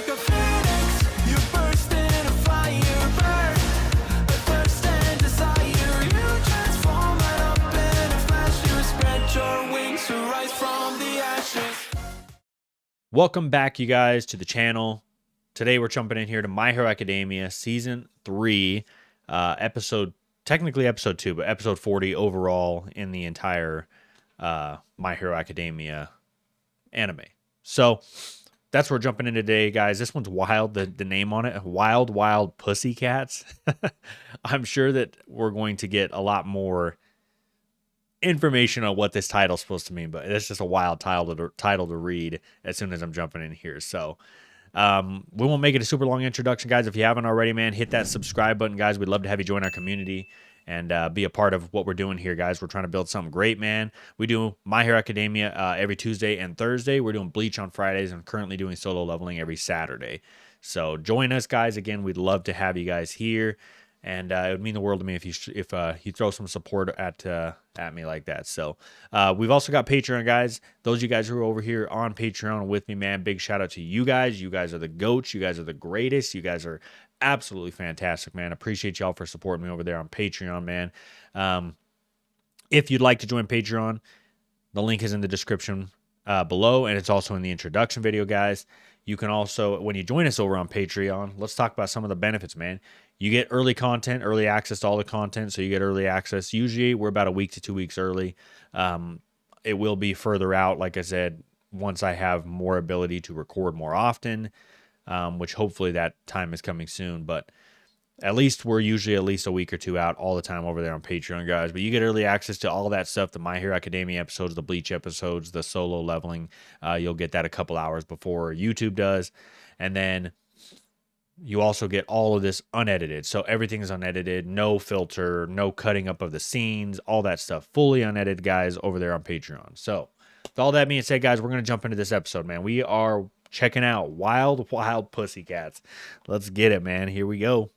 like a phoenix, you burst into fire, burn, the thirst and desire. You transform right up in a flash, you spread your wings to rise from the ashes. Welcome back, you guys, to the channel. Today we're jumping in here to My Hero Academia Season 3, technically episode 2, but episode 40 overall in the entire My Hero Academia anime. So that's where we're jumping in today, guys. This one's wild, the name on it, Wild Pussycats. I'm sure that we're going to get a lot more information on what this title's supposed to mean, but it's just a wild title to read as soon as I'm jumping in here. So we won't make it a super long introduction, guys. If you haven't already, man, hit that subscribe button, guys. We'd love to have you join our community and be a part of what we're doing here, guys. We're trying to build something great, man. We do My Hero Academia every Tuesday and Thursday. We're doing Bleach on Fridays and currently doing solo leveling every Saturday. So join us, guys. Again, we'd love to have you guys here. And it would mean the world to me if you throw some support at me like that. So we've also got Patreon, guys. Those of you guys who are over here on Patreon with me, man, big shout out to you guys. You guys are the GOATs. You guys are the greatest. You guys are absolutely fantastic, man. Appreciate y'all for supporting me over there on Patreon, man. If you'd like to join Patreon, the link is in the description below, and it's also in the introduction video, guys. You can also, when you join us over on Patreon, let's talk about some of the benefits, man. You get early content, early access to all the content, so you get early access. Usually, we're about a week to 2 weeks early. It will be further out, like I said, once I have more ability to record more often, which hopefully that time is coming soon. But at least we're usually at least a week or two out all the time over there on Patreon, guys. But you get early access to all that stuff, the My Hero Academia episodes, the Bleach episodes, the solo leveling. You'll get that a couple hours before YouTube does. And then you also get all of this unedited. So everything is unedited, no filter, no cutting up of the scenes, all that stuff. Fully unedited, guys, over there on Patreon. So with all that being said, guys, we're going to jump into this episode, man. We are checking out Wild Pussycats. Let's get it, man. Here we go.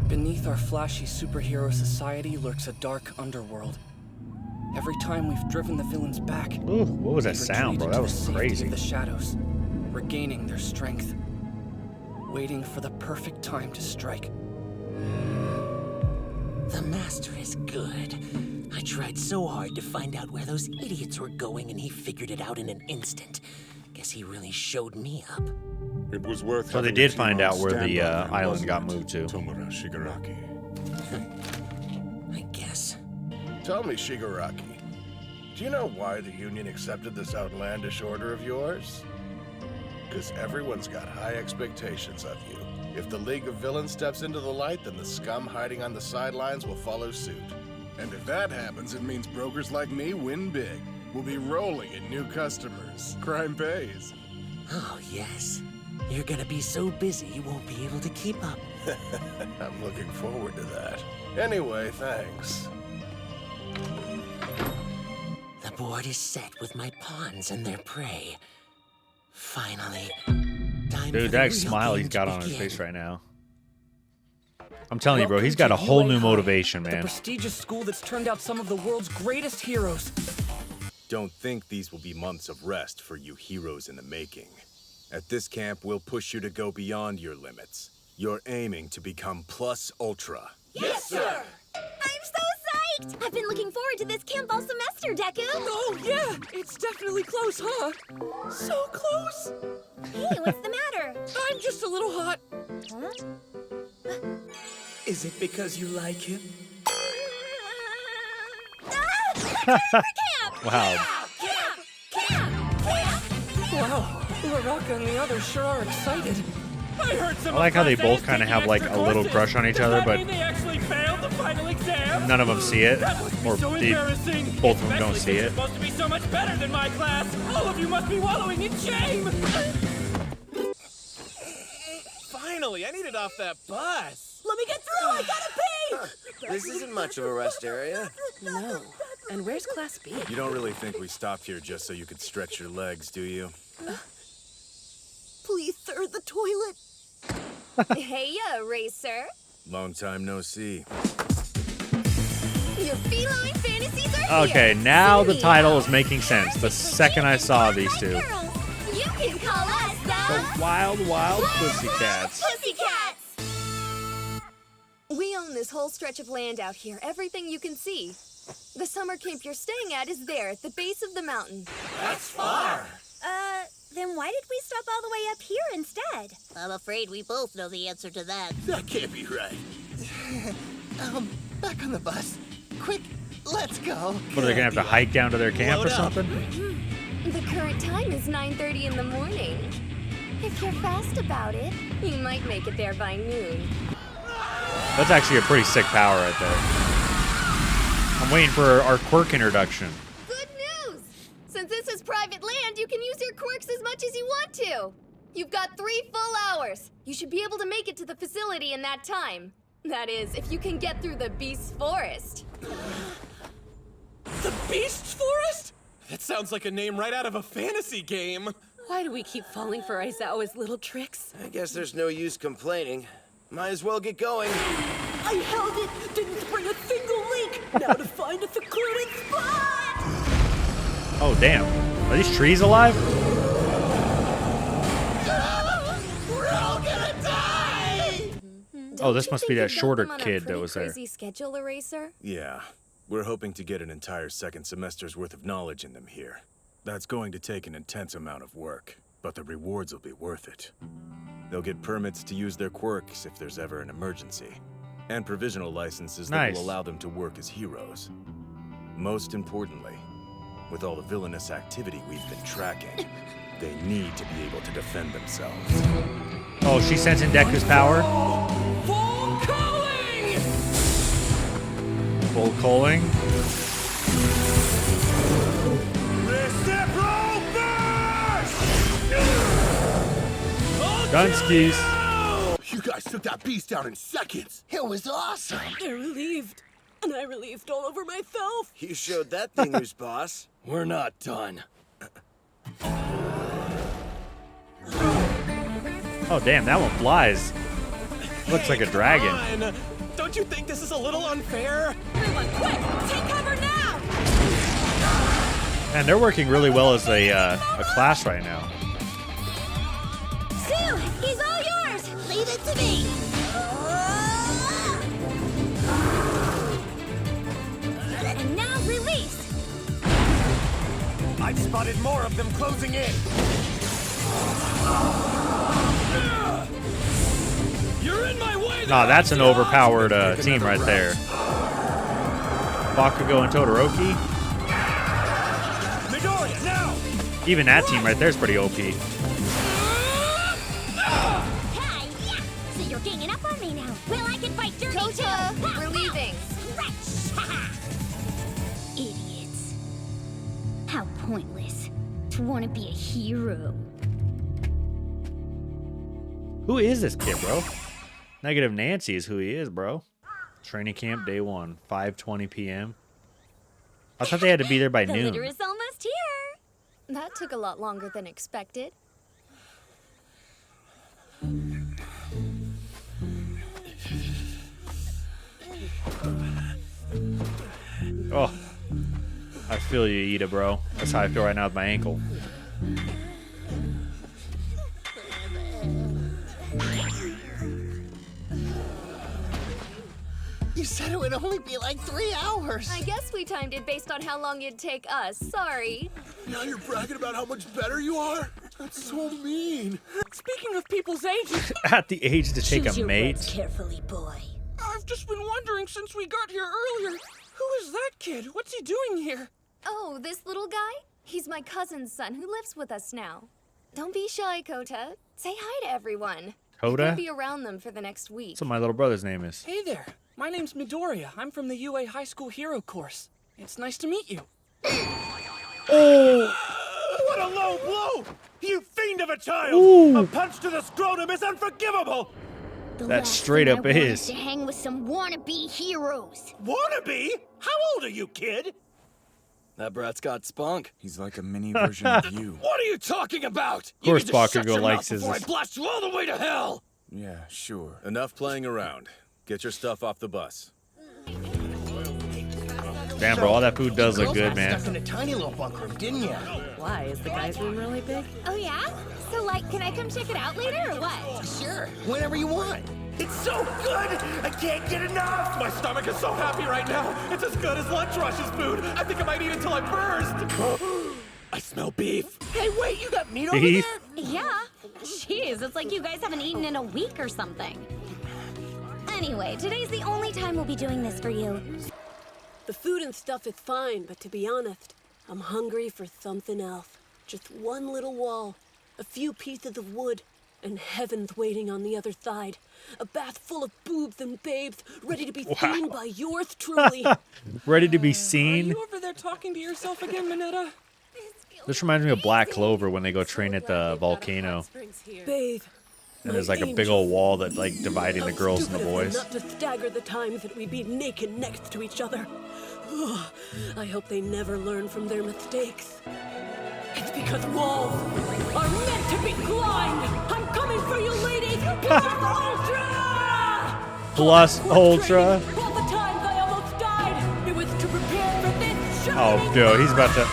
Beneath our flashy superhero society lurks a dark underworld. Every time we've driven the villains back, Ooh, what was that they've sound, bro? retreated That to was the safety crazy. of the shadows, regaining their strength, waiting for the perfect time to strike. The master is good. I tried so hard to find out where those idiots were going, and he figured it out in an instant. Guess he really showed me up. It was worth. So they having did a find team out on where the standby, island wasn't got it? moved to. Tomura Shigaraki. I guess. Tell me, Shigaraki, do you know why the Union accepted this outlandish order of yours? Because everyone's got high expectations of you. If the League of Villains steps into the light, then the scum hiding on the sidelines will follow suit. And if that happens, it means brokers like me win big. We'll be rolling in new customers. Crime pays. Oh, yes. You're gonna be so busy you won't be able to keep up. I'm looking forward to that. Anyway, thanks. The board is set with my pawns and their prey. Finally. Time Dude, for the that real smile game he's to got on his begin. face right now. I'm telling you, bro, Welcome he's got to a whole UA new High, motivation, The man. prestigious school that's turned out some of the world's greatest heroes. Don't think these will be months of rest for you heroes in the making. At this camp, we'll push you to go beyond your limits. You're aiming to become plus ultra. Yes, sir! I'm so psyched! I've been looking forward to this camp all semester, Deku! Oh, yeah! It's definitely close, huh? So close! Hey, what's the matter? I'm just a little hot. Huh? Is it because you like him? Wow. Wow, Uraraka and the others sure are excited. I heard some I like how they of Class both A's kind of taking have like extra a little courses. crush on each Does other, that but mean they actually failed the final exam? none of them see it, That must be or so embarrassing. both of them don't Especially see since it. It's supposed to be so much better than my class. All of you must be wallowing in shame. Finally, I needed off that bus. Let me get through! I gotta pee! This isn't much of a rest area. No. And where's Class B? You don't really think we stopped here just so you could stretch your legs, do you? Please, sir, the toilet. Hey, Racer. Long time no see. Your feline fantasies are Okay, here. now the Soon title now. is making sense. The second I saw these two. Girls, you can call us The Wild Wild Pussycats. Pussycats. We own this whole stretch of land out here. Everything you can see. The summer camp you're staying at is there at the base of the mountain. That's far. Then why did we stop all the way up here instead? I'm afraid we both know the answer to that. That can't be right. Back on the bus. Quick, let's go. What, are they gonna have to hike down to their camp or Load up. something? The current time is 9:30 in the morning. If you're fast about it, you might make it there by noon. That's actually a pretty sick power right there. I'm waiting for our quirk introduction. Good news! Since this is private land, you can use your quirks as much as you want to. You've got 3 full hours. You should be able to make it to the facility in that time. That is, if you can get through the Beast's Forest. The Beast's Forest? That sounds like a name right out of a fantasy game. Why do we keep falling for Aizawa's little tricks? I guess there's no use complaining. Might as well get going. I held it, didn't bring a single link. Now to find a secluded spot. Oh, damn. Are these trees alive? We're all gonna die! Oh, this must be that shorter kid kid that was there. Crazy schedule eraser. Yeah, we're hoping to get an entire second semester's worth of knowledge in them here. That's going to take an intense amount of work, but the rewards will be worth it. They'll get permits to use their quirks if there's ever an emergency, and provisional licenses that Nice. will allow them to work as heroes. Most importantly, with all the villainous activity we've been tracking, they need to be able to defend themselves. Oh, she's sensing Deku's power. Full calling! Full culling. Gunskis. You guys took that beast down in seconds. It was awesome. They're relieved. And I relieved all over myself. You showed that thing who's boss. We're not done. Oh, damn, that one flies. Looks like a dragon. Come on. Don't you think this is a little unfair? Everyone, quick! Take cover now! And they're working really well as a class right now. Sue, he's all yours. Leave it to me. And now release. I've spotted more of them closing in. You're in my way. Nah, that's an overpowered team right there. Bakugo and Todoroki. Midoriya, now! Even that team right there is pretty OP. Hi, yeah. So you're ganging up on me now. Well, I can fight dirty Kota, too. we're leaving. Idiots. How pointless to want to be a hero. Who is this kid, bro? Negative Nancy is who he is, bro. Training camp day 1, 5:20 p.m. I thought they had to be there by The noon. litter is almost here. That took a lot longer than expected. Oh, I feel you, Ida, bro. That's how I feel right now with my ankle. You said it would only be like 3 hours. I guess we timed it based on how long it'd take us. Sorry. Now you're bragging about how much better you are? That's so mean. Speaking of people's ages, At the age to take Choose a your mate. words carefully, boy. I've just been wondering since we got here earlier. Who is that kid? What's he doing here? Oh, this little guy? He's my cousin's son who lives with us now. Don't be shy, Kota. Say hi to everyone. I'm Koda? gonna be around them for the next week. That's what my little brother's name is. Hey there. My name's Midoriya. I'm from the UA High School Hero course. It's nice to meet you. Oh! What a low blow! You fiend of a child! Ooh. A punch to the scrotum is unforgivable! That straight up is. To hang with some wannabe heroes. Wannabe? How old are you, kid? That brat's got spunk. He's like a mini version of you. What are you talking about? Of course You need to shut Bakugo your likes mouth his- before I blast you all the way to hell! Yeah, sure. Enough playing around. Get your stuff off the bus. Damn, bro, all that food does look good, man. Stuck in a tiny little bunk room, didn't ya? Why? Is the guy's room really big? Oh yeah? So like, can I come check it out later or what? Sure, whenever you want. It's so good! I can't get enough! My stomach is so happy right now. It's as good as Lunch Rush's food. I think I might eat until I burst. I smell beef. Hey, wait, you got meat over Beef? there? Yeah. Jeez, it's like you guys haven't eaten in a week or something. Anyway, today's the only time we'll be doing this for you. The food and stuff is fine, but to be honest, I'm hungry for something else. Just one little wall, a few pieces of wood, and heaven's waiting on the other side. A bath full of boobs and babes, ready to be seen by yours truly. Ready to be Are seen. you over there talking to yourself again, Minetta? This reminds me of Black Clover when they go train at the volcano. Bathe. And there's like a big old wall that like dividing the girls and the boys. Not to stagger the times that we'd be naked next to each other. I hope they never learn from their mistakes. It's because walls are meant to be climbed. I'm coming for you, ladies. Plus Ultra! Plus Ultra. All the times I almost died, it was to prepare for this. Oh, dude, he's about to.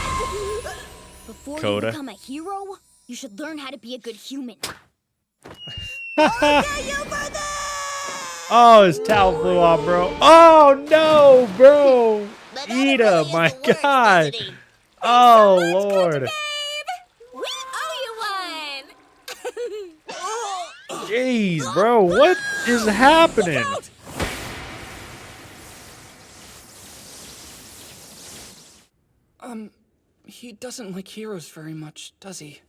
Before Coda. you become a hero, you should learn how to be a good human. Oh, his towel flew off, bro. Oh no, bro. Ida, my God. Oh Lord. We owe you one. Jeez, bro, what is happening? He doesn't like heroes very much, does he?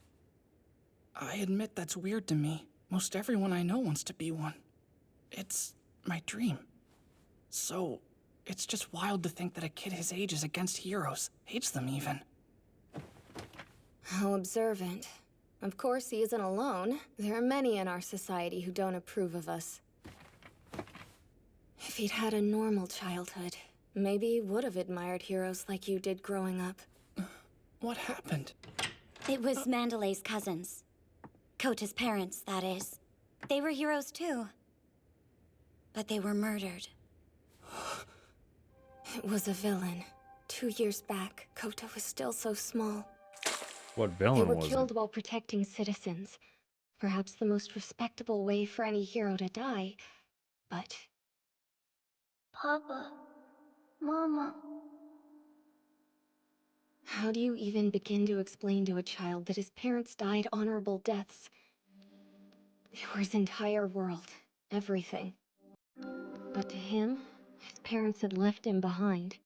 I admit that's weird to me. Most everyone I know wants to be one. It's my dream. So, it's just wild to think that a kid his age is against heroes, hates them even. How observant. Of course, he isn't alone. There are many in our society who don't approve of us. If he'd had a normal childhood, maybe he would have admired heroes like you did growing up. What happened? It was Mandalay's cousins. Kota's parents, that is. They were heroes too. But they were murdered. It was a villain. 2 years back, Kota was still so small. What They villain were was killed it? while protecting citizens. Perhaps the most respectable way for any hero to die. But... Papa. Mama. how do you even begin to explain to a child that his parents died honorable deaths? They were his entire world, everything. But to him, his parents had left him behind.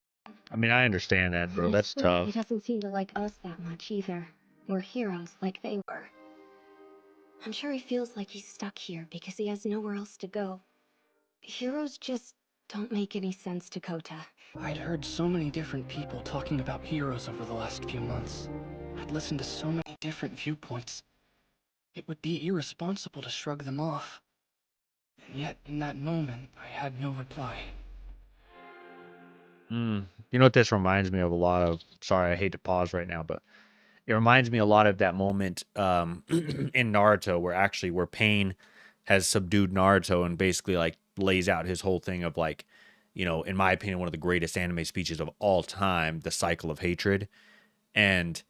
I mean, I understand that, bro. That's Honestly, tough. He doesn't seem to like us that much either. We're heroes like they were. I'm sure he feels like he's stuck here because he has nowhere else to go. Heroes just don't make any sense to Kota. I'd heard so many different people talking about heroes over the last few months. I'd listened to so many different viewpoints. It would be irresponsible to shrug them off. And yet, in that moment, I had no reply. You know what this reminds me of a lot of? Sorry, I hate to pause right now, but it reminds me a lot of that moment in Naruto where Pain has subdued Naruto and basically like lays out his whole thing of like, you know, in my opinion, one of the greatest anime speeches of all time, the cycle of hatred. And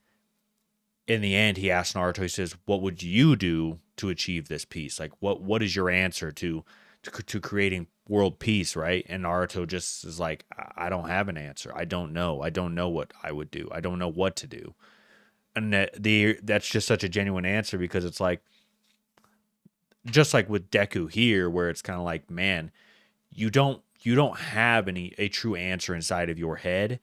in the end, he asks Naruto, he says, what would you do to achieve this peace? Like, what is your answer to creating world peace, right? And Naruto just is like, I don't have an answer. I don't know. I don't know what I would do. I don't know what to do. And that's just such a genuine answer because it's like, just like with Deku here, where it's kind of like, man, you don't have a true answer inside of your head,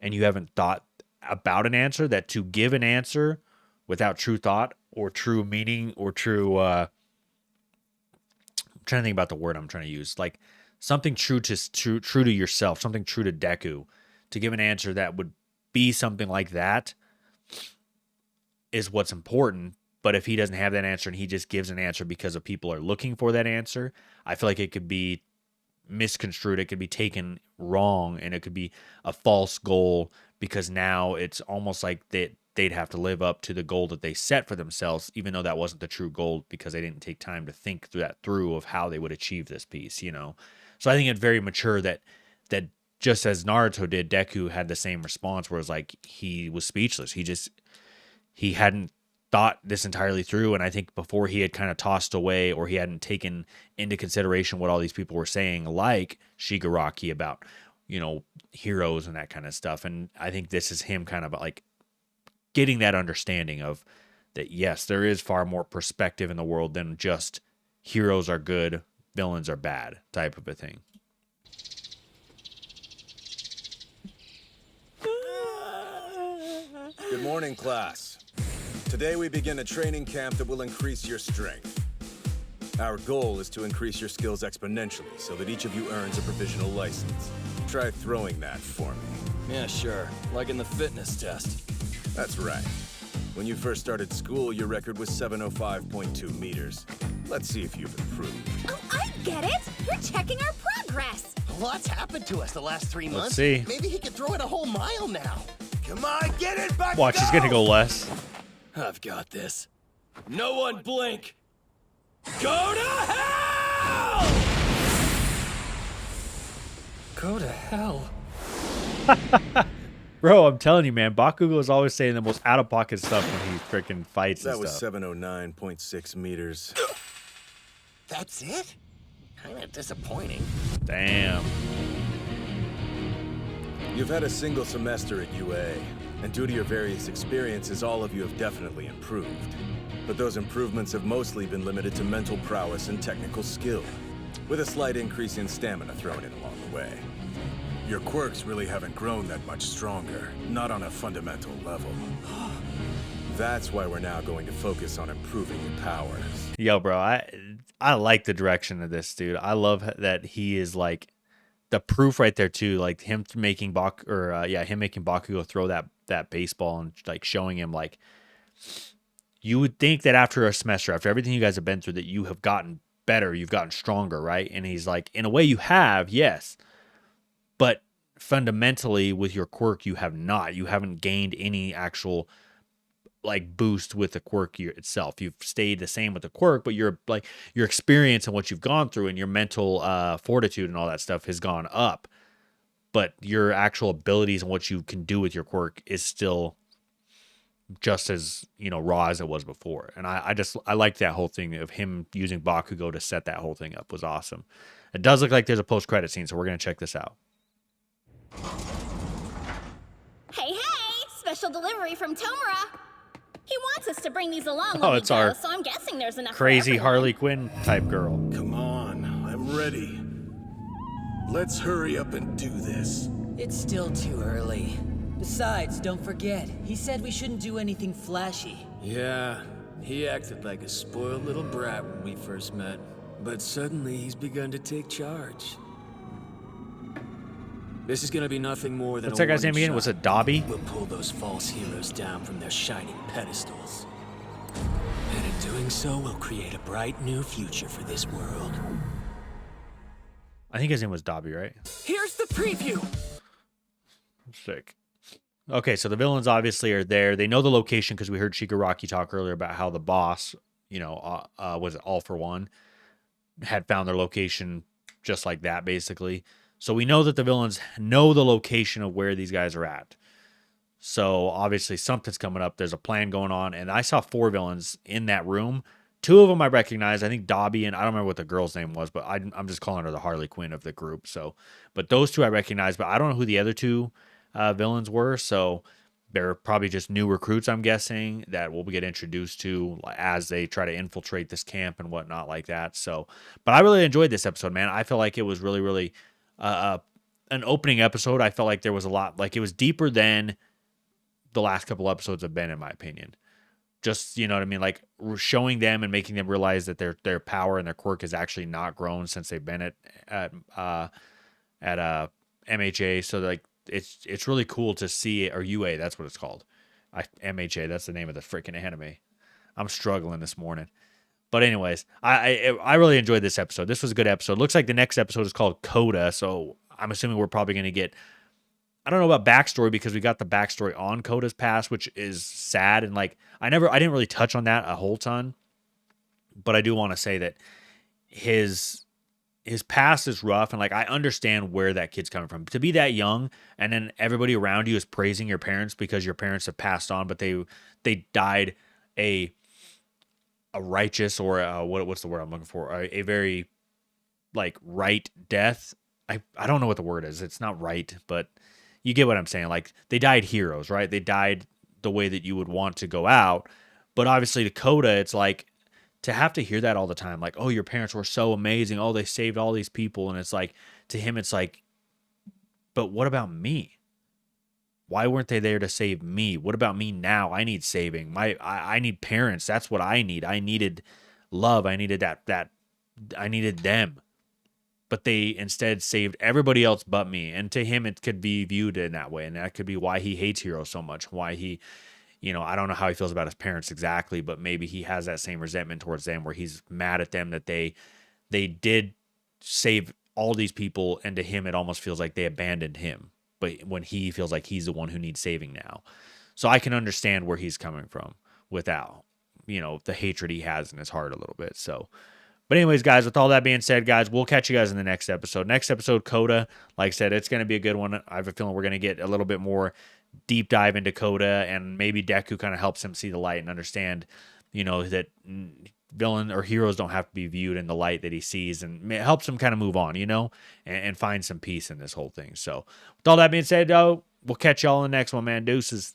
and you haven't thought about an answer. That to give an answer without true thought or true meaning or true I'm trying to think about the word I'm trying to use, like something true to yourself, something true to Deku, to give an answer that would be something like that is what's important. But if he doesn't have that answer and he just gives an answer because of people are looking for that answer, I feel like it could be misconstrued. It could be taken wrong, and it could be a false goal because now it's almost like they they'd have to live up to the goal that they set for themselves, even though that wasn't the true goal because they didn't take time to think through of how they would achieve this piece, you know. So I think it's very mature that just as Naruto did, Deku had the same response where it's like he was speechless. He hadn't thought this entirely through, and I think before he had kind of tossed away or he hadn't taken into consideration what all these people were saying, like Shigaraki about, you know, heroes and that kind of stuff. And I think this is him kind of like getting that understanding of that, yes, there is far more perspective in the world than just heroes are good, villains are bad type of a thing. Good morning, class. Today we begin a training camp that will increase your strength. Our goal is to increase your skills exponentially so that each of you earns a provisional license. Try throwing that for me. Yeah, sure. Like in the fitness test. That's right. When you first started school, your record was 705.2 meters. Let's see if you've improved. Oh, I get it! You're checking our progress! What's happened to us the last 3 months? Let's see. Maybe he could throw it a whole mile now. Come on, get it back. Watch, he's gonna go less. I've got this. No one blink! Go to hell! Go to hell? Bro, I'm telling you, man, Bakugo is always saying the most out-of-pocket stuff when he freaking fights That and was stuff. 709.6 meters. That's it? Kinda disappointing. Damn. You've had a single semester at UA, and due to your various experiences, all of you have definitely improved. But those improvements have mostly been limited to mental prowess and technical skill, with a slight increase in stamina thrown in along the way. Your quirks really haven't grown that much stronger, not on a fundamental level. That's why we're now going to focus on improving your powers. Yo, bro, I like the direction of this, dude. I love that he is like the proof right there too, like him making Bakugo throw that baseball and like showing him like you would think that after a semester, after everything you guys have been through, that you have gotten better, you've gotten stronger, right? And he's like, in a way you have, yes. But fundamentally with your quirk, you have not. You haven't gained any actual like boost with the quirk itself. You've stayed the same with the quirk, but your experience and what you've gone through and your mental fortitude and all that stuff has gone up. But your actual abilities and what you can do with your quirk is still just as, you know, raw as it was before. And I like that whole thing of him using Bakugo to set that whole thing up was awesome. It does look like there's a post-credit scene, so we're going to check this out. Hey, special delivery from Tomura. He wants us to bring these along Oh, when we it's go, our so I'm guessing there's enough crazy for everyone. Harley Quinn type girl. Come on, I'm ready. Let's hurry up and do this. It's still too early. Besides, don't forget, he said we shouldn't do anything flashy. Yeah, he acted like a spoiled little brat when we first met. But suddenly he's begun to take charge. This is gonna be nothing more than What's a that guy's name warning again? Was shot. it Dobby? We'll pull those false heroes down from their shining pedestals. And in doing so, we'll create a bright new future for this world. I think his name was Dobby, right? Here's the preview. Sick. Okay, so the villains obviously are there. They know the location because we heard Shigaraki talk earlier about how the boss, you know, was it All for One, had found their location just like that, basically. So we know that the villains know the location of where these guys are at. So obviously something's coming up. There's a plan going on. And I saw 4 villains in that room. 2 of them I recognize. I think Dobby and I don't remember what the girl's name was, but I'm just calling her the Harley Quinn of the group. So, but those 2 I recognize, but I don't know who the other 2 villains were. So they're probably just new recruits, I'm guessing, that we'll get introduced to as they try to infiltrate this camp and whatnot like that. So, but I really enjoyed this episode, man. I feel like it was really, really an opening episode. I felt like there was a lot, like it was deeper than the last couple episodes have been, in my opinion. Just, you know what I mean? Like showing them and making them realize that their power and their quirk has actually not grown since they've been at MHA. So like, it's really cool to see it, or UA, that's what it's called. MHA, that's the name of the freaking anime. I'm struggling this morning. But anyways, I really enjoyed this episode. This was a good episode. Looks like the next episode is called Coda, so I'm assuming we're probably going to get I don't know about backstory because we got the backstory on Kota's past, which is sad. And like, I didn't really touch on that a whole ton, but I do want to say that his past is rough. And like, I understand where that kid's coming from. To be that young and then everybody around you is praising your parents because your parents have passed on, but they died a righteous, or what's the word I'm looking for? A very like right death. I don't know what the word is. It's not right, but you get what I'm saying. Like, they died heroes, right? They died the way that you would want to go out. But obviously to Kota, it's like, to have to hear that all the time, like, oh, your parents were so amazing. Oh, they saved all these people. And it's like, to him, it's like, but what about me? Why weren't they there to save me? What about me now? I need saving. I need parents. That's what I need. I needed love. I needed that I needed them. But they instead saved everybody else but me. And to him, it could be viewed in that way. And that could be why he hates heroes so much. Why he, I don't know how he feels about his parents exactly, but maybe he has that same resentment towards them where he's mad at them that they did save all these people. And to him, it almost feels like they abandoned him. But when he feels like he's the one who needs saving now. So I can understand where he's coming from without, the hatred he has in his heart a little bit. So, but anyways, guys, with all that being said, guys, we'll catch you guys in the next episode. Next episode, Kota, like I said, it's going to be a good one. I have a feeling we're going to get a little bit more deep dive into Kota, and maybe Deku kind of helps him see the light and understand, that villain or heroes don't have to be viewed in the light that he sees, and it helps him kind of move on, and find some peace in this whole thing. So with all that being said, though, we'll catch y'all in the next one, man. Deuces.